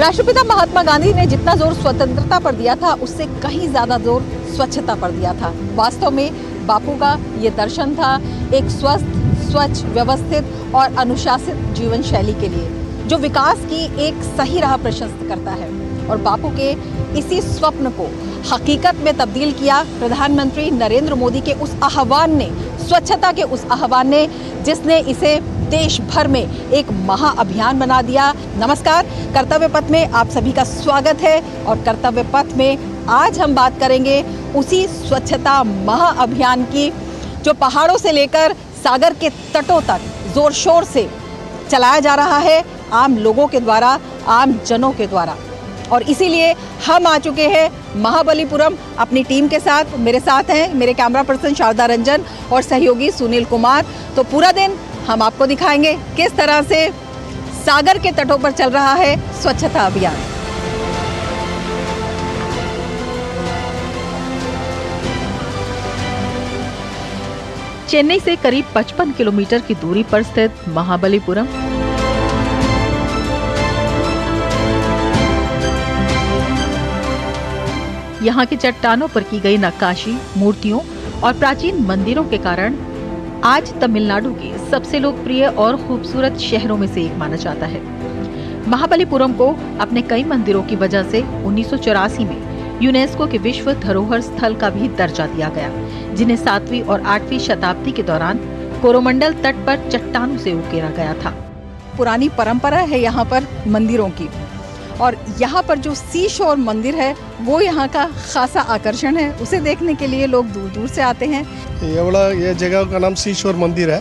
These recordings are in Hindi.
राष्ट्रपिता महात्मा गांधी ने जितना जोर स्वतंत्रता पर दिया था उससे कहीं ज्यादा जोर स्वच्छता पर दिया था। वास्तव में बापू का ये दर्शन था एक स्वस्थ, स्वच्छ, व्यवस्थित और अनुशासित जीवन शैली के लिए, जो विकास की एक सही राह प्रशस्त करता है। और बापू के इसी स्वप्न को हकीकत में तब्दील किया प्रधानमंत्री नरेंद्र मोदी के उस आह्वान ने, स्वच्छता के उस आह्वान ने, जिसने इसे देश भर में एक महाअभियान बना दिया। नमस्कार, कर्तव्य पथ में आप सभी का स्वागत है और कर्तव्य पथ में आज हम बात करेंगे उसी स्वच्छता महाअभियान की, जो पहाड़ों से लेकर सागर के तटों तक जोर शोर से चलाया जा रहा है आम लोगों के द्वारा, आम जनों के द्वारा। और इसीलिए हम आ चुके हैं महाबलीपुरम अपनी टीम के साथ। मेरे साथ हैं मेरे कैमरा पर्सन शारदा रंजन और सहयोगी सुनील कुमार। तो पूरा दिन हम आपको दिखाएंगे किस तरह से सागर के तटों पर चल रहा है स्वच्छता अभियान। चेन्नई से करीब 55 किलोमीटर की दूरी पर स्थित महाबलीपुरम यहाँ की चट्टानों पर की गई नक्काशी, मूर्तियों और प्राचीन मंदिरों के कारण आज तमिलनाडु के सबसे लोकप्रिय और खूबसूरत शहरों में से एक माना जाता है। महाबलीपुरम को अपने कई मंदिरों की वजह से 1984 में यूनेस्को के विश्व धरोहर स्थल का भी दर्जा दिया गया, जिन्हें 7वीं और 8वीं शताब्दी के दौरान कोरोमंडल तट पर चट्टानों से उकेरा गया था। पुरानी परंपरा है यहाँ पर मंदिरों की, और यहाँ पर जो सी शोर मंदिर है वो यहाँ का खासा आकर्षण है। उसे देखने के लिए लोग दूर दूर से आते हैं। ये जगह का नाम सी शोर मंदिर है।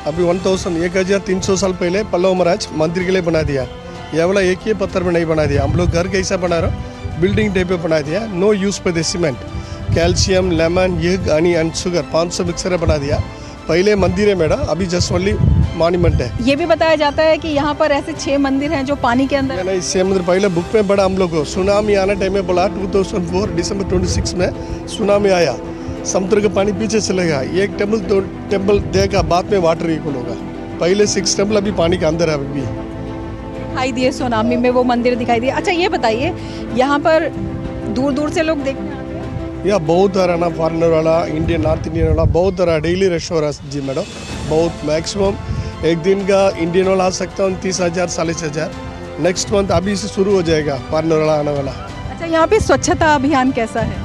अभी 1300 साल पहले पल्लव महाराज मंदिर के लिए बना दिया। ये वाला एक ही पत्थर में नहीं बना दिया, हम लोग घर कैसा बना रहे बिल्डिंग टाइप पे बना दिया। नो यूज पे the cement, calcium, lemon, egg, honey and sugar 500 mixer बना दिया। पहले मंदिर है मैडम, अभी जस्ट ओनली मॉन्यूमेंट है। ये भी बताया जाता है कि यहाँ पर ऐसे 6 मंदिर हैं जो पानी के अंदर। नहीं, इससे मंदिर पहले बुक में बड़ा हम लोग को सुनामी आने टाइम में बोला 2004 दिसंबर 26 में सुनामी आया, समुद्र का पानी पीछे चलेगा। एक टेम्पल देगा, बाद में वाटर इक्वल होगा। पहले 6 टेम्पल अभी पानी के अंदर है। अभी भी दिखाई दिए सुनामी में वो मंदिर दिखाई दिए। अच्छा ये बताइए, यहाँ पर दूर दूर से लोग देखने आते हैं? या बहुत तरह ना, फॉरनर वाला, इंडियन, नॉर्थ इंडियन वाला, बहुत तरह डेली रश हो रहा है जी मैडम। बहुत मैक्सिमम एक दिन का इंडियन वाला आ सकता है 29,000 40,000। नेक्स्ट मंथ अभी से शुरू हो जाएगा फॉरनर वाला आने वाला। अच्छा, यहाँ पे स्वच्छता अभियान कैसा है?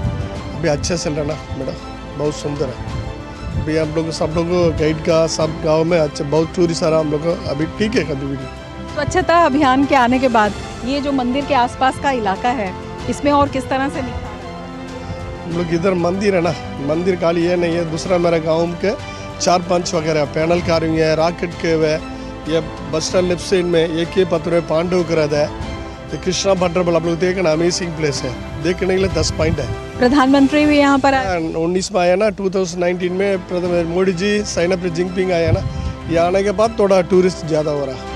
अभी अच्छा चल रहा ना मैडम, बहुत सुंदर है। अभी हम लोग सब लोग गाइड का सब गाँव में अच्छा बहुत टूरिस्ट आ रहा हम लोग अभी ठीक है। कभी भी स्वच्छता अभियान के आने के बाद ये जो मंदिर के आसपास का इलाका है, इसमें और किस तरह से निखार है? हम लोग इधर मंदिर है ना, मंदिर खाली ये नहीं है, दूसरा मेरा गाँव के 4-5 वगैरह पैनल कार्विंग है, रॉकेट केव है। ये बस स्टैंड लेफ्ट साइड में एक ही पत्थर है, पांडव ग्रह है। ये कृष्णा वाटरफॉल आप लोग देखना, अमेजिंग प्लेस है, देखने के लिए 10 पॉइंट है। प्रधानमंत्री भी यहाँ पर आए 19 में आया ना, 2019 में प्रधानमंत्री Modi ji, China president Jinping आया ना। ये आने के बाद थोड़ा टूरिस्ट ज्यादा हो रहा है।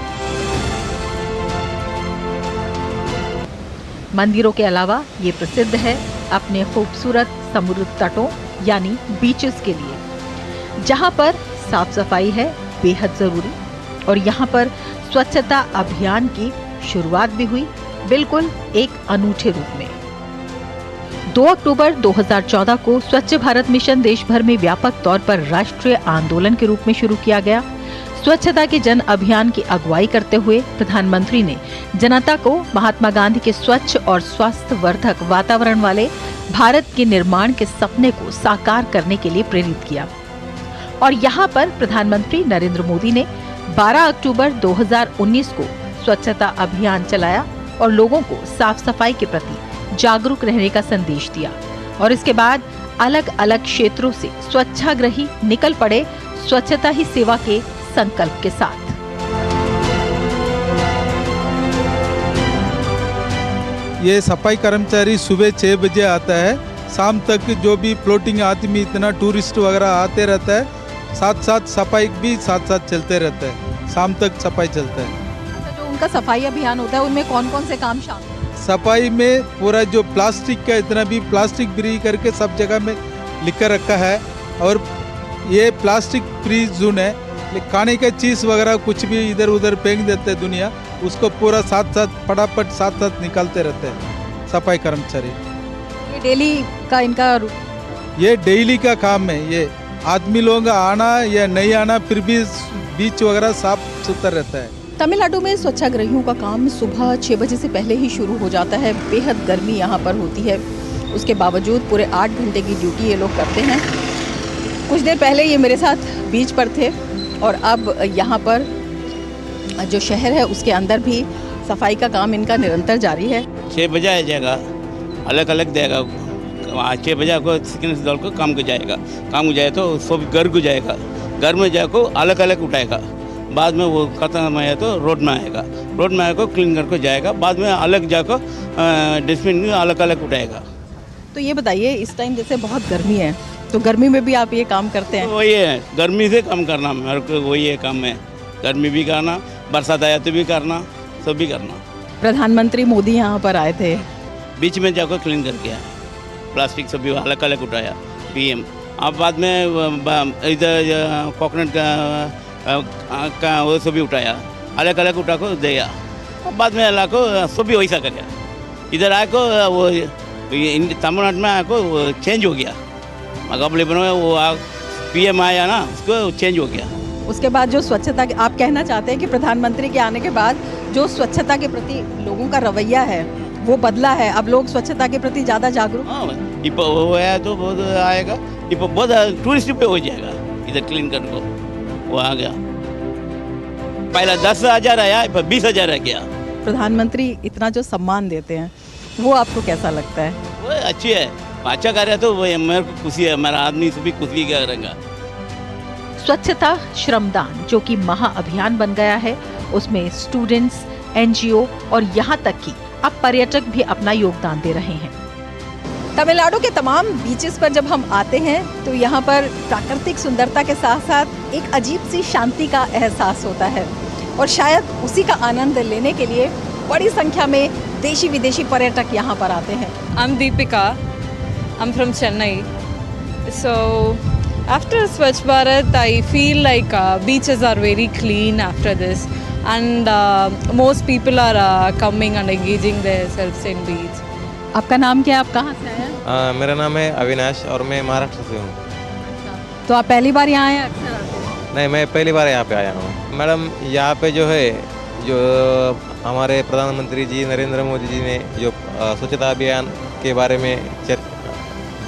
मंदिरों के अलावा ये प्रसिद्ध है अपने खूबसूरत समुद्र तटों यानी बीचेस के लिए, जहाँ पर साफ सफाई है बेहद जरूरी। और यहाँ पर स्वच्छता अभियान की शुरुआत भी हुई बिल्कुल एक अनूठे रूप में। 2 अक्टूबर 2014 को स्वच्छ भारत मिशन देश भर में व्यापक तौर पर राष्ट्रीय आंदोलन के रूप में शुरू किया गया। स्वच्छता के जन अभियान की अगुवाई करते हुए प्रधानमंत्री ने जनता को महात्मा गांधी के स्वच्छ और स्वास्थ्यवर्धक वातावरण वाले भारत के निर्माण के सपने को साकार करने के लिए प्रेरित किया। और यहाँ पर प्रधानमंत्री नरेंद्र मोदी ने 12 अक्टूबर 2019 को स्वच्छता अभियान चलाया और लोगों को साफ सफाई के प्रति जागरूक रहने का संदेश दिया। और इसके बाद अलग अलग क्षेत्रों से स्वच्छाग्रही निकल पड़े स्वच्छता ही सेवा के संकल्प के साथ। ये सफाई कर्मचारी सुबह 6 बजे आता है, शाम तक जो भी फ्लोटिंग आदमी इतना टूरिस्ट वगैरह आते रहता है, साथ साथ सफाई भी साथ साथ चलते रहता है, शाम तक सफाई चलता है। अच्छा, जो उनका सफाई अभियान होता है उनमें कौन कौन से काम शामिल हैं? सफाई में पूरा जो प्लास्टिक का इतना भी प्लास्टिक फ्री करके सब जगह में लिख कर रखा है। और ये प्लास्टिक फ्री जोन है, लेकिन खाने के चीज़ वगैरह कुछ भी इधर उधर फेंक देते हैं दुनिया, उसको पूरा साथ साथ फटाफट साथ साथ निकालते रहते हैं सफाई कर्मचारी। ये डेली का इनका ये डेली का काम है। ये आदमी लोगों का आना या नहीं आना फिर भी बीच वगैरह साफ सुथरा रहता है। तमिलनाडु में स्वच्छाग्रहियों का काम सुबह 6 बजे से पहले ही शुरू हो जाता है। बेहद गर्मी यहाँ पर होती है, उसके बावजूद पूरे 8 घंटे की ड्यूटी ये लोग करते हैं। कुछ देर पहले ये मेरे साथ बीच पर थे और अब यहाँ पर जो शहर है उसके अंदर भी सफाई का काम इनका निरंतर जारी है। 6 बजे आ जाएगा, अलग अलग देगा। 6 बजे को सेकेंड दल को काम को जाएगा, काम को जाए तो सब घर को जाएगा, घर में जाको अलग अलग उठाएगा, बाद में वो खत्म आया तो रोड में आएगा, रोड में आएगा क्लीन करके जाएगा, बाद में अलग जाको डस्टबिन में अलग अलग उठाएगा। तो ये बताइए, इस टाइम जैसे बहुत गर्मी है तो गर्मी में भी आप ये काम करते हैं? तो वही है, गर्मी से कम करना मेरे को वही है काम है, गर्मी भी करना, बरसात आया तो भी करना, सब भी करना। प्रधानमंत्री मोदी यहाँ पर आए थे, बीच में जाकर क्लीन करके आया, प्लास्टिक सब भी अलग अलग उठाया पीएम। अब बाद में इधर कोकोनट का वो सब भी उठाया, अलग अलग उठा को दिया, और बाद में अल्लाह को सब भी वैसा कर। इधर आए को वो तमिलनाडु में आए को वो चेंज हो गया, मुकाबले में वो पीएम आया ना, उसको चेंज हो गया। उसके बाद जो स्वच्छता के, आप कहना चाहते हैं कि प्रधानमंत्री के आने के बाद जो स्वच्छता के प्रति लोगों का रवैया है वो बदला है, अब लोग स्वच्छता के प्रति ज़्यादा जागरूक। हाँ, इप वो आया तो बहुत आएगा, इप बहुत टूरिस्ट पे हो जाएगा इधर क्लीन करने को, वो आ गया। पहला 10,000 आया, 20,000 आ गया। प्रधानमंत्री इतना जो सम्मान देते हैं वो आपको कैसा लगता है? वो अच्छी है, अच्छा कर रहा तो वो मेरे को खुशी है, हमारा आदमी से भी खुशी करेगा। स्वच्छता श्रमदान जो कि महाअभियान बन गया है, उसमें स्टूडेंट्स, एनजीओ और यहाँ तक कि अब पर्यटक भी अपना योगदान दे रहे हैं। तमिलनाडु के तमाम बीचेस पर जब हम आते हैं तो यहाँ पर प्राकृतिक सुंदरता के साथ साथ एक अजीब सी शांति का एहसास होता है और शायद उसी का आनंद लेने के लिए बड़ी संख्या में देशी विदेशी पर्यटक यहाँ पर आते हैं। I'm Deepika. I'm from Chennai. So after Swachh Bharat, I feel like beaches are very clean after this, and most people are coming and engaging themselves in beach. आपका नाम क्या है, आप कहाँ से आए हैं? मेरा नाम है अविनाश और मैं महाराष्ट्र से हूँ। तो आप पहली बार यहाँ आए हैं? अक्सर आते हैं? नहीं, मैं पहली बार यहाँ पे आया हूँ। मैडम, यहाँ पे जो है, जो हमारे प्रधानमंत्री जी नरेंद्र मोदी जी ने जो स्वच्छता अभियान के बारे में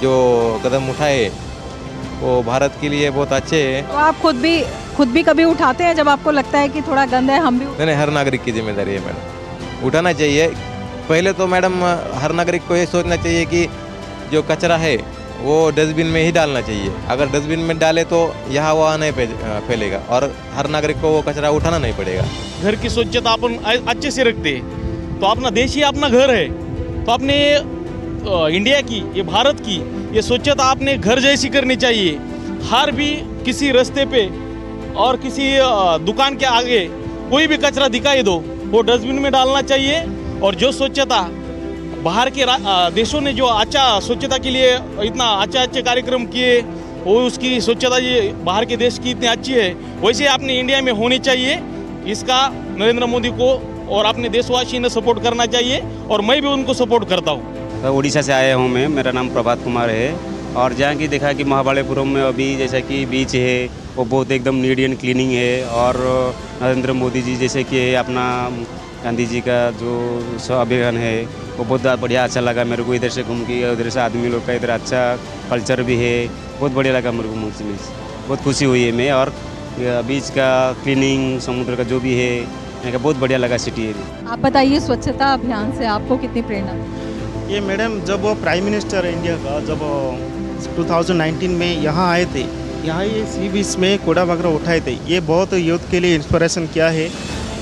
जो कदम उठाए वो भारत के लिए बहुत अच्छे हैं। तो आप खुद भी कभी उठाते हैं जब आपको लगता है कि थोड़ा गंद है? हम भी नहीं, हर नागरिक की जिम्मेदारी है मैडम, उठाना चाहिए। पहले तो मैडम हर नागरिक को ये सोचना चाहिए कि जो कचरा है वो डस्टबिन में ही डालना चाहिए। अगर डस्टबिन में डाले तो यहाँ वहाँ नहीं फैलेगा और हर नागरिक को वो कचरा उठाना नहीं पड़ेगा। घर की स्वच्छता अपन अच्छे से रखते तो अपना देश ही अपना घर है, तो अपने इंडिया की, ये भारत की ये स्वच्छता आपने घर जैसी करनी चाहिए। हर भी किसी रास्ते पे और किसी दुकान के आगे कोई भी कचरा दिखाई दो वो डस्टबिन में डालना चाहिए। और जो स्वच्छता बाहर के देशों ने जो अच्छा स्वच्छता के लिए इतना अच्छे कार्यक्रम किए, वो उसकी स्वच्छता ये बाहर के देश की इतनी अच्छी है, वैसे अपने इंडिया में होनी चाहिए। इसका नरेंद्र मोदी को और अपने देशवासी ने सपोर्ट करना चाहिए और मैं भी उनको सपोर्ट करता हूँ। उड़ीसा से आया हूँ मैं, मेरा नाम प्रभात कुमार है। और जहाँ की देखा कि महाबलीपुरम में अभी जैसा कि बीच है वो बहुत एकदम नीट एंड क्लीनिंग है। और नरेंद्र मोदी जी जैसे कि अपना गांधी जी का जो अभियान है वो बहुत बढ़िया अच्छा लगा मेरे को। इधर से घूम के उधर से आदमी लोग का इधर अच्छा कल्चर भी है, बहुत बढ़िया लगा मेरे को। मुझसे बहुत खुशी हुई है मैं। और बीच का क्लीनिंग, समुद्र का जो भी है, यहाँ का बहुत बढ़िया लगा सिटी है। आप बताइए, स्वच्छता अभियान से आपको कितनी प्रेरणा? ये मैडम, जब वो प्राइम मिनिस्टर इंडिया का जब 2019 में यहाँ आए थे, यहाँ ये सी बीच में कूड़ा वगैरह उठाए थे, ये बहुत यूथ के लिए इंस्पिरेशन किया है।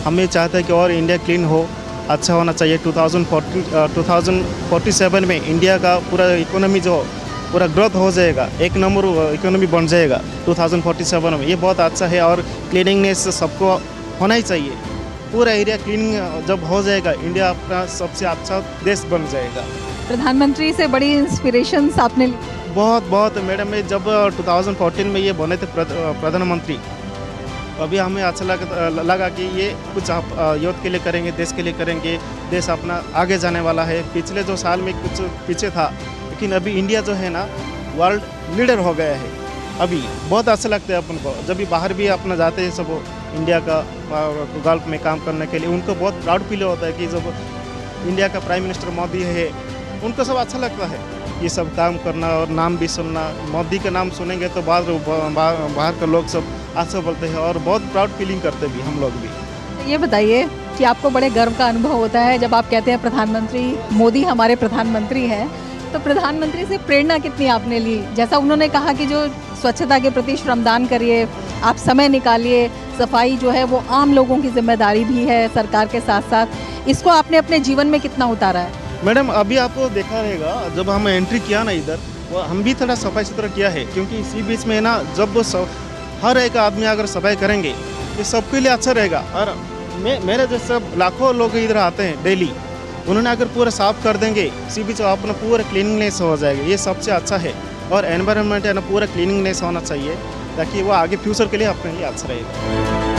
हमें चाहता है कि और इंडिया क्लीन हो, अच्छा होना चाहिए। 2047 में इंडिया का पूरा इकोनॉमी जो पूरा ग्रोथ हो जाएगा, एक नंबर इकोनॉमी बन जाएगा 2047 में। ये बहुत अच्छा है और क्लीनिंगनेस सबको होना ही चाहिए। पूरा एरिया क्लीनिंग जब हो जाएगा, इंडिया अपना सबसे अच्छा देश बन जाएगा। प्रधानमंत्री से बड़ी इंस्पिरेशंस आपने ली? बहुत मैडम, मैं जब 2014 में ये बने थे प्रधानमंत्री, अभी हमें अच्छा लगा कि ये कुछ आप यूथ के लिए करेंगे, देश के लिए करेंगे, देश अपना आगे जाने वाला है। पिछले जो साल में कुछ पीछे था, लेकिन अभी इंडिया जो है ना वर्ल्ड लीडर हो गया है। अभी बहुत अच्छा लगता है अपन को, जब भी बाहर भी अपना जाते हैं सब इंडिया का गल्फ में काम करने के लिए, उनको बहुत प्राउड फील होता है कि जब इंडिया का प्राइम मिनिस्टर मोदी है, उनको सब अच्छा लगता है ये सब काम करना और नाम भी सुनना। मोदी का नाम सुनेंगे तो बाहर के लोग सब अच्छा बोलते हैं और बहुत प्राउड फीलिंग करते भी हम लोग भी। ये बताइए कि आपको बड़े गर्व का अनुभव होता है जब आप कहते हैं प्रधानमंत्री मोदी हमारे प्रधानमंत्री हैं, तो प्रधानमंत्री से प्रेरणा कितनी आपने ली? जैसा उन्होंने कहा कि जो स्वच्छता के प्रति श्रमदान करिए, आप समय निकालिए, सफाई जो है वो आम लोगों की जिम्मेदारी भी है सरकार के साथ साथ, इसको आपने अपने जीवन में कितना उतारा है? मैडम अभी आपको देखा रहेगा, जब हम एंट्री किया ना इधर, वो हम भी थोड़ा सफाई सुथरा किया है, क्योंकि इसी बीच में ना जब हर एक आदमी अगर सफाई करेंगे ये सबके लिए अच्छा रहेगा। और मेरे जैसे लाखों लोग इधर आते हैं डेली, उन्होंने अगर पूरा साफ कर देंगे इसी बीच अपना पूरा क्लीनिंगनेस हो जाएगा, ये सबसे अच्छा है। और एनवायरनमेंट है ना पूरा क्लीनिंगनेस होना चाहिए, ताकि वो आगे फ्यूचर के लिए अपने लिए अच्छा रहेगा।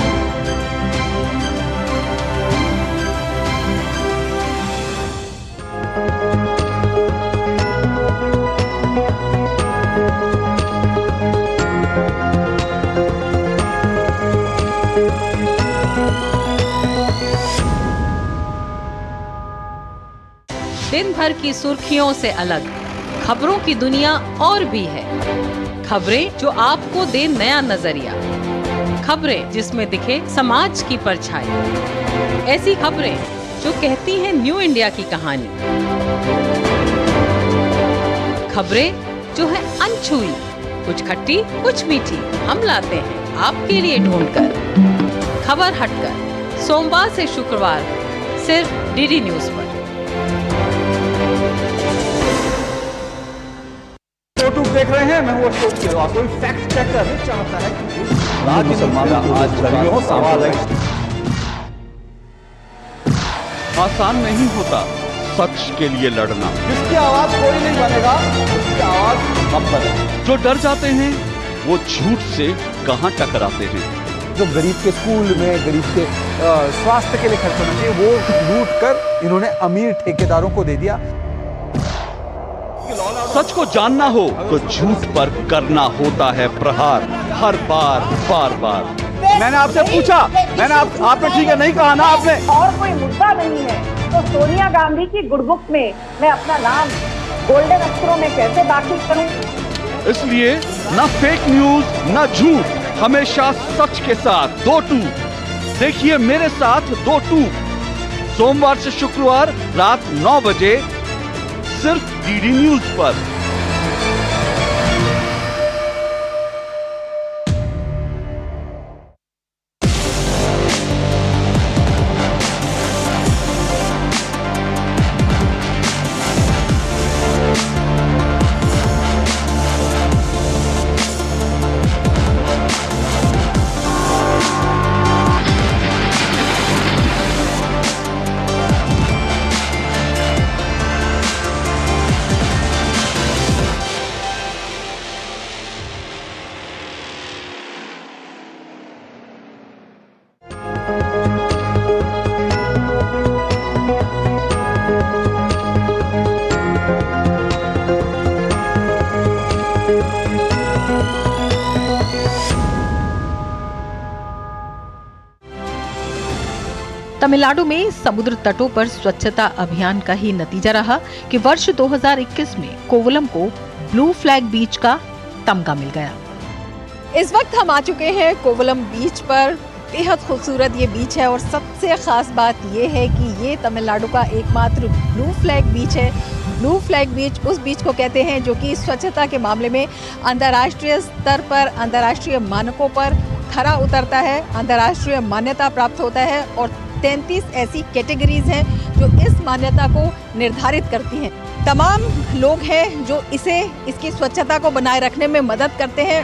दिन भर की सुर्खियों से अलग खबरों की दुनिया और भी है। खबरें जो आपको दे नया नजरिया, खबरें जिसमें दिखे समाज की परछाई, ऐसी खबरें जो कहती हैं न्यू इंडिया की कहानी, खबरें जो है अनछुई, कुछ खट्टी कुछ मीठी, हम लाते हैं आपके लिए ढूंढकर। खबर हटकर सोमवार से शुक्रवार सिर्फ डीडी न्यूज पर। यूट्यूब देख रहे हैं, मैं हूं अशोक केरवा। कोई फैक्ट चेकर नहीं चाहता है कि राज्य मुसलमानों आज गर्मियों सवाल है। आसान नहीं होता सच के लिए लड़ना। जिसकी आवाज कोई नहीं बनेगा, उसकी आवाज हम बने। जो डर जाते हैं वो झूठ से कहां टकराते हैं। जो गरीब के स्कूल में, गरीब के स्वास्थ्य के लिए खर्च होना चाहिए, वो लूट कर इन्होंने अमीर ठेकेदारों को दे दिया। सच को जानना हो तो झूठ पर करना होता है प्रहार, हर बार बार बार। मैंने आपसे पूछा, आपने ठीक है नहीं कहा ना आपने। और कोई मुद्दा नहीं है तो सोनिया गांधी की गुडबुक में मैं अपना नाम गोल्डन अक्षरों में कैसे दाखिल करूं? इसलिए न फेक न्यूज न झूठ, हमेशा सच के साथ 2-2। देखिए मेरे साथ 2-2 सोमवार से शुक्रवार रात 9 बजे सिर्फ डीडी न्यूज पर। तमिलनाडु में समुद्र तटों पर स्वच्छता अभियान का ही नतीजा रहा कि वर्ष 2021 में कोवलम को ब्लू फ्लैग बीच का तमगा मिल गया। इस वक्त हम आ चुके हैं कोवलम बीच पर। बेहद खूबसूरत ये बीच है और सबसे ख़ास बात ये है कि ये तमिलनाडु का एकमात्र ब्लू फ्लैग बीच है। ब्लू फ्लैग बीच उस बीच को कहते हैं जो कि स्वच्छता के मामले में अंतर्राष्ट्रीय स्तर पर, अंतर्राष्ट्रीय मानकों पर खरा उतरता है, अंतर्राष्ट्रीय मान्यता प्राप्त होता है और 33 ऐसी कैटेगरीज हैं जो इस मान्यता को निर्धारित करती हैं। तमाम लोग हैं जो इसकी स्वच्छता को बनाए रखने में मदद करते हैं।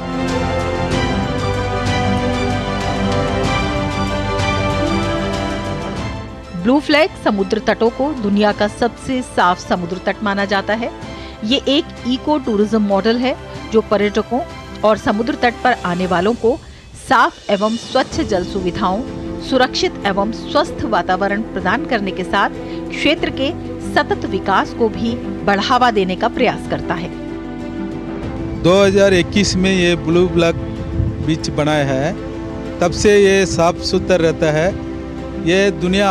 ब्लू फ्लैग समुद्र तटों को दुनिया का सबसे साफ समुद्र तट माना जाता है। ये एक इको टूरिज्म मॉडल है जो पर्यटकों और समुद्र तट पर आने वालों को साफ एवं स्वच्छ जल सुविधाओं, सुरक्षित एवं स्वस्थ वातावरण प्रदान करने के साथ क्षेत्र के सतत विकास को भी बढ़ावा देने का प्रयास करता है। 2021 में ये ब्लू फ्लैग बीच बनाया है, तब से ये साफ सुथरा रहता है। ये दुनिया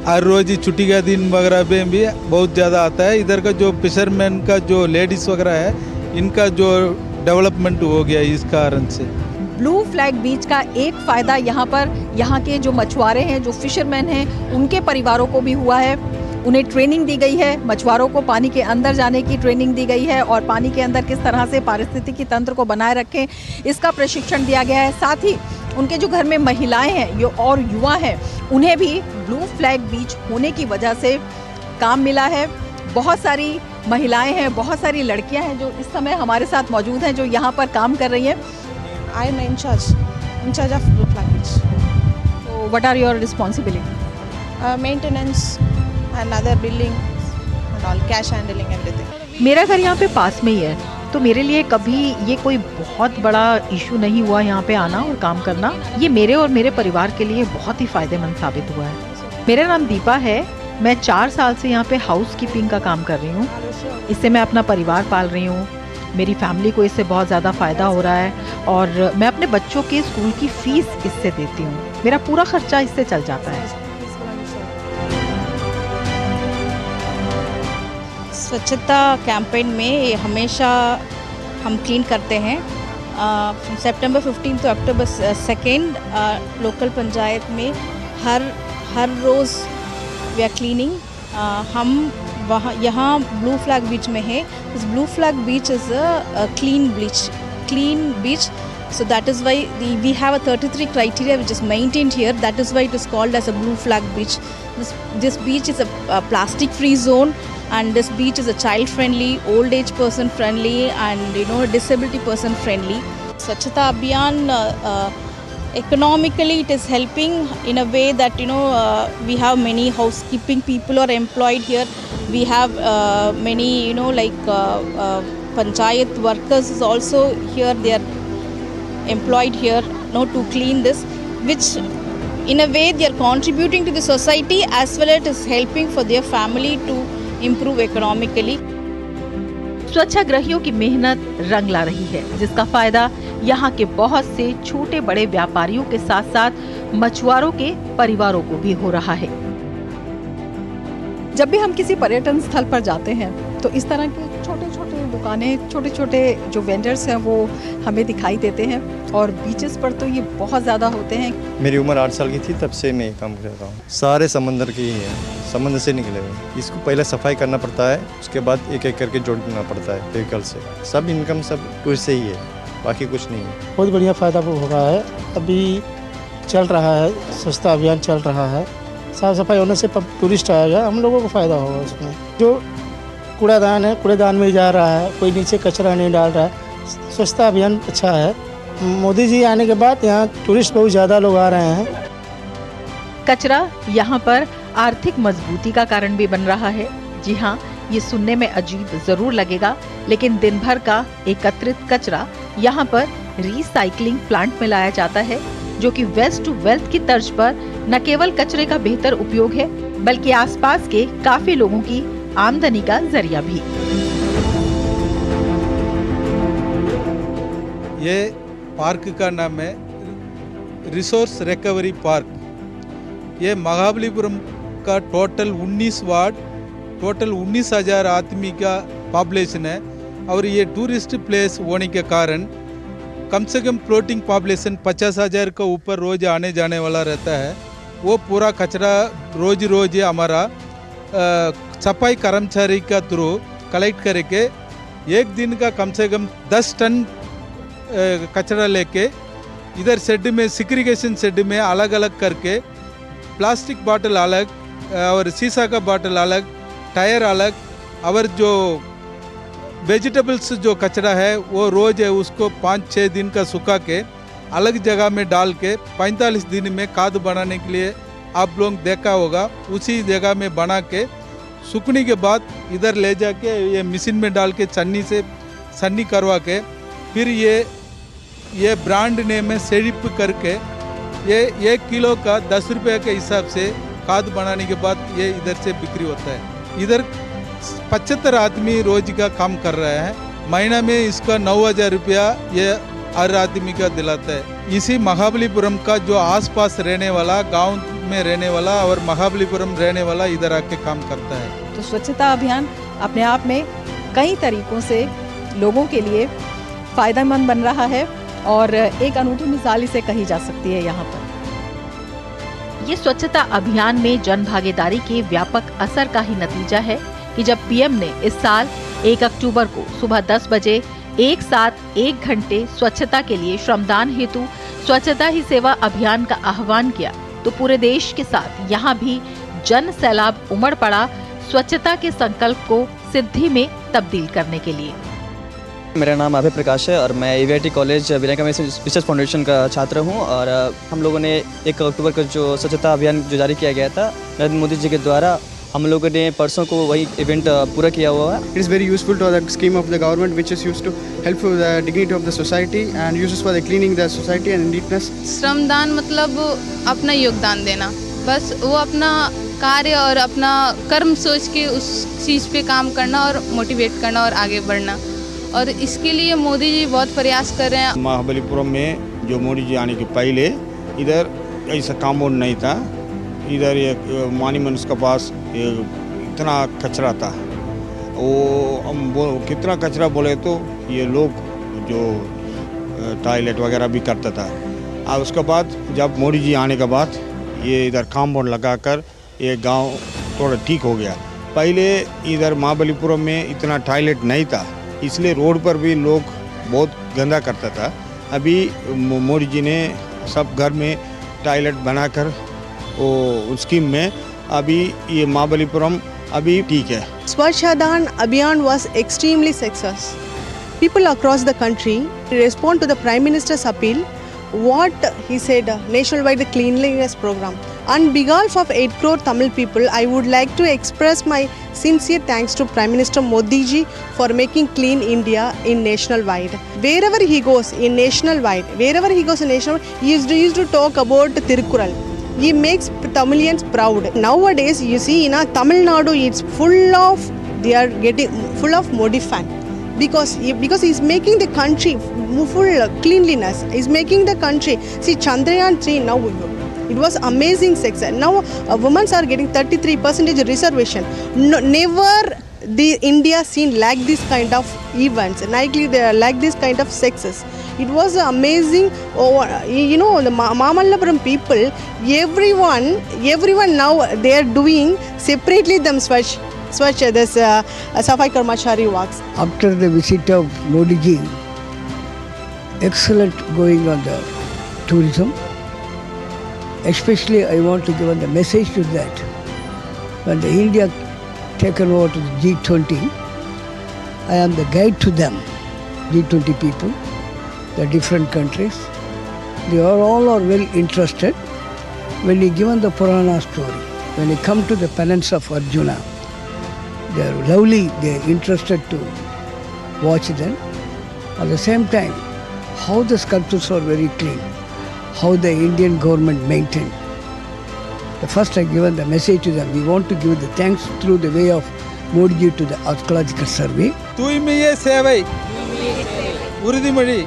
हर रोज छुट्टी का दिन वगैरह में भी बहुत ज़्यादा आता है। इधर का जो फिशरमैन का जो लेडीज़ वगैरह है, इनका जो डेवलपमेंट हो गया इस कारण से। ब्लू फ्लैग बीच का एक फ़ायदा यहाँ पर यहाँ के जो मछुआरे हैं, जो फिशरमैन हैं, उनके परिवारों को भी हुआ है। उन्हें ट्रेनिंग दी गई है, मछुआरों को पानी के अंदर जाने की ट्रेनिंग दी गई है और पानी के अंदर किस तरह से पारिस्थितिकी तंत्र को बनाए रखें, इसका प्रशिक्षण दिया गया है। साथ ही उनके जो घर में महिलाएं हैं और युवा हैं, उन्हें भी ब्लू फ्लैग बीच होने की वजह से काम मिला है। बहुत सारी महिलाएं हैं, बहुत सारी लड़कियां हैं जो इस समय हमारे साथ मौजूद हैं, जो यहाँ पर काम कर रही हैं। I am in charge of Blue Flag Beach. So what are your responsibility? Maintenance and other billing and all, cash handling everything. मेरा घर यहाँ पे पास में ही है, तो मेरे लिए कभी ये कोई बहुत बड़ा इशू नहीं हुआ यहाँ पे आना और काम करना। ये मेरे और मेरे परिवार के लिए बहुत ही फायदेमंद साबित हुआ है। मेरा नाम दीपा है, मैं 4 साल से यहाँ पे हाउस कीपिंग का काम कर रही हूँ। इससे मैं अपना परिवार पाल रही हूँ, मेरी फैमिली को इससे बहुत ज़्यादा फ़ायदा हो रहा है और मैं अपने बच्चों के स्कूल की फ़ीस इससे देती हूँ। मेरा पूरा खर्चा इससे चल जाता है। स्वच्छता कैंपेन में हमेशा हम क्लीन करते हैं। सितंबर 15 to अक्टूबर 2 लोकल पंचायत में हर रोज़ वी आर क्लीनिंग। हम वहाँ यहाँ ब्लू फ्लैग बीच में है। This blue flag beach is a clean beach. So that is why we have a 33 criteria which is maintained here. That is why it is called as a blue flag beach. This beach is a plastic free zone, and this beach is a child friendly, old age person friendly, and disability person friendly. Swachhata Abhiyan economically it is helping in a way that we have many housekeeping people are employed here. We have many panchayat workers is also here. They are employed here to clean this, which in a way they are contributing to the society as well as it is helping for their family to improve economically. स्वच्छाग्रहियों की मेहनत रंग ला रही है, जिसका फायदा यहाँ के बहुत से छोटे बड़े व्यापारियों के साथ साथ मछुआरों के परिवारों को भी हो रहा है। जब भी हम किसी पर्यटन स्थल पर जाते हैं तो इस तरह की छोटे छोटे दुकानें, छोटे छोटे जो वेंडर्स हैं वो हमें दिखाई देते हैं और बीचेस पर तो ये बहुत ज़्यादा होते हैं। मेरी उम्र 8 साल की थी तब से मैं काम कर रहा हूँ। सारे समंदर के ही हैं, समंदर से निकले हुए। इसको पहले सफाई करना पड़ता है, उसके बाद एक एक करके जोड़ना पड़ता है व्हीकल से। सब इनकम सब टूरिस्ट से ही है, बाकी कुछ नहीं है। बहुत बढ़िया फ़ायदा हो रहा है। अभी चल रहा है, स्वच्छता अभियान चल रहा है। साफ सफाई होने से टूरिस्ट आएगा, हम लोगों को फ़ायदा होगा उसमें। जो कूड़ादान है, कूड़ेदान में जा रहा है, कोई नीचे कचरा नहीं डाल रहा है। स्वच्छता अभियान अच्छा है। मोदी जी आने के बाद यहाँ टूरिस्ट बहुत ज़्यादा लोग आ रहे हैं। कचरा यहाँ पर आर्थिक मजबूती का कारण भी बन रहा है। जी हाँ, ये सुनने में अजीब जरूर लगेगा, लेकिन दिन भर का एकत्रित कचरा यहाँ पर रिसाइकलिंग प्लांट में लाया जाता है, जो कि वेस्ट टू वेल्थ की तर्ज पर न केवल कचरे का बेहतर उपयोग है, बल्कि आसपास के काफी लोगों की आमदनी का जरिया भी। ये पार्क का नाम है रिसोर्स रिकवरी पार्क। ये महाबलीपुरम का टोटल 19 वार्ड, टोटल 19,000 आदमी का पॉपुलेशन है और ये टूरिस्ट प्लेस होने के कारण कम से कम फ्लोटिंग पॉपुलेशन 50,000 का ऊपर रोज आने जाने वाला रहता है। वो पूरा कचरा रोज हमारा सफाई कर्मचारी का थ्रू कलेक्ट करके एक दिन का कम से कम 10 टन कचरा लेके इधर शेड में, सिग्रीगेशन शेड में अलग अलग करके प्लास्टिक बॉटल अलग और शीशा का बॉटल अलग, टायर अलग, और जो वेजिटेबल्स जो कचरा है वो रोज है उसको 5-6 दिन का सुखा के अलग जगह में डाल के 45 दिन में खाद बनाने के लिए आप लोग देखा होगा, उसी जगह में बना के सूखने के बाद इधर ले जाके ये मशीन में डाल के छन्नी से छन्नी करवा के फिर ये ये ब्रांड नेम है सेडिप करके, ये 1 किलो का 10 रुपये के हिसाब से खाद बनाने के बाद ये इधर से बिक्री होता है। इधर 75 आदमी रोज का काम कर रहा है, महीना में इसका 9,000 रुपया ये हर आदमी का दिलाता है। इसी महाबलीपुरम का जो आसपास रहने वाला, गांव में रहने वाला और महाबलीपुरम रहने वाला इधर आके काम करता है। तो स्वच्छता अभियान अपने आप में कई तरीकों से लोगों के लिए फ़ायदेमंद बन रहा है और एक अनूठी मिसाल इसे कही जा सकती है यहाँ पर। ये स्वच्छता अभियान में जन भागीदारी के व्यापक असर का ही नतीजा है कि जब पीएम ने इस साल 1 अक्टूबर को सुबह 10 बजे एक साथ 1 घंटे स्वच्छता के लिए श्रमदान हेतु स्वच्छता ही सेवा अभियान का आह्वान किया, तो पूरे देश के साथ यहाँ भी जन सैलाब उमड़ पड़ा स्वच्छता के संकल्प को सिद्धि में तब्दील करने के लिए। मेरा नाम अभय प्रकाश है और मैं AVIT college Vinayaka mission research foundation का छात्र हूं और हम लोगों ने 1 अक्टूबर को जो स्वच्छता अभियान जो जारी किया गया था नरेंद्र मोदी जी के द्वारा, हम लोगों ने परसों को वही इवेंट पूरा किया हुआ है। It is very useful to the scheme of the government which is used to help for the dignity of the society and uses for the cleaning the society and neatness. श्रमदान मतलब अपना योगदान देना, बस वो अपना कार्य और अपना कर्म सोच के उस चीज़ पे काम करना और मोटिवेट करना और आगे बढ़ना, और इसके लिए मोदी जी बहुत प्रयास कर रहे हैं। महाबलीपुरम में जो मोदी जी आने के पहले इधर ऐसा कामोड नहीं था, इधर एक मॉन्यूमेंट्स के पास इतना कचरा था, वो कितना कचरा बोले तो ये लोग जो टॉयलेट वगैरह भी करता था। और उसके बाद जब मोदी जी आने के बाद ये इधर कांपाउंड लगाकर ये गांव थोड़ा ठीक हो गया। पहले इधर महाबलीपुरम में इतना टॉयलेट नहीं था, इसलिए रोड पर भी लोग बहुत गंदा करता था। अभी मोदी जी ने सब घर में टॉयलेट बनाकर वो स्कीम में अभी ये महाबलीपुरम अभी ठीक है। Swachhadaan Abhiyan was extremely success. People across the country respond to the Prime Minister's appeal, what he said, nationwide cleanliness program. On behalf of 8 crore Tamil people, I would like to express my sincere thanks to Prime Minister Modi ji for making clean India in national wide. Wherever he goes in national wide, he used to talk about Tirukkural. He makes Tamilians proud. Nowadays, you see, in Tamil Nadu, it's they are getting full of Modi fan. Because he's making the country full cleanliness. He's making the country. See, Chandrayaan 3 now, it was amazing success. Now, women are getting 33% reservation. No, never the India seen like this kind of events, like this kind of success. It was amazing. You know, the Mamallapuram people, everyone now they are doing separately them Swachh this Safai Karmachari works. After the visit of Modi ji, excellent going on the tourism. Especially I want to give the message to that. When the India taken over to the G20, I am the guide to them, G20 people, the different countries. They are all well interested. When you given the Purana story, when you come to the penance of Arjuna, they are lovely, they are interested to watch them. At the same time, how the sculptures are very clean, how the Indian government maintained. The first I given the message to them, we want to give the thanks through the way of Modi ji to the archaeological survey. தூய்மையே சேவை உறுதிமொழி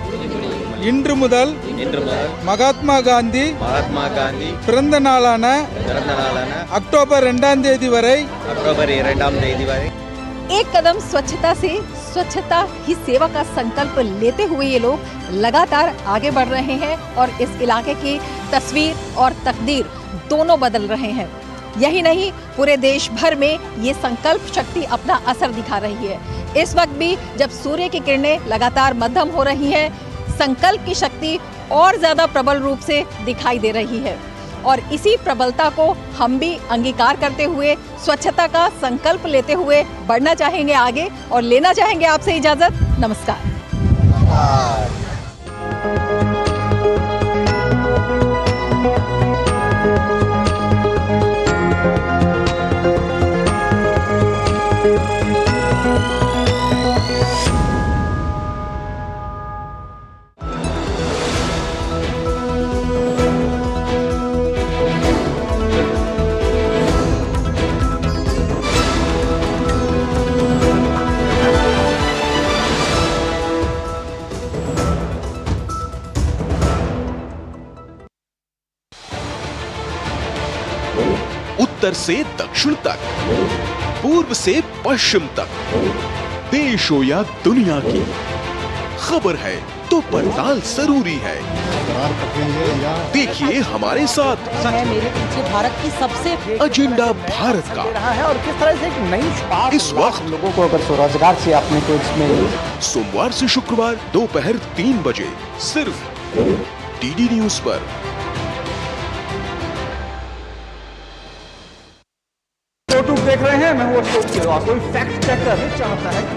இன்று முதல் மகாத்மா காந்தி பிறந்த நாளான அக்டோபர் 2ஆம் தேதி வரை एक कदम स्वच्छता से स्वच्छता ही सेवा का संकल्प लेते हुए ये लोग लगातार आगे बढ़ रहे हैं और इस इलाके की तस्वीर और तकदीर दोनों बदल रहे हैं। यही नहीं, पूरे देश भर में ये संकल्प शक्ति अपना असर दिखा रही है। इस वक्त भी जब सूर्य की किरणें लगातार मध्यम हो रही हैं, संकल्प की शक्ति और ज्यादा प्रबल रूप से दिखाई दे रही है और इसी प्रबलता को हम भी अंगीकार करते हुए स्वच्छता का संकल्प लेते हुए बढ़ना चाहेंगे आगे और लेना चाहेंगे आपसे इजाजत। नमस्कार। उत्तर से दक्षिण तक, पूर्व से पश्चिम तक, देश हो या दुनिया की, खबर है तो पड़ताल जरूरी है। देखिए हमारे साथ मेरे पीछे भारत की सबसे एजेंडा भारत का रहा है और किस तरह से एक नई शुरुआत इस वक्त लोगों को अगर स्वरोजगार से आपने को इसमें सोमवार से शुक्रवार दोपहर 3 बजे सिर्फ डीडी न्यूज पर। देख रहे हैं, मैं हूं अशोक। कोई फैक्ट चेकर चाहता है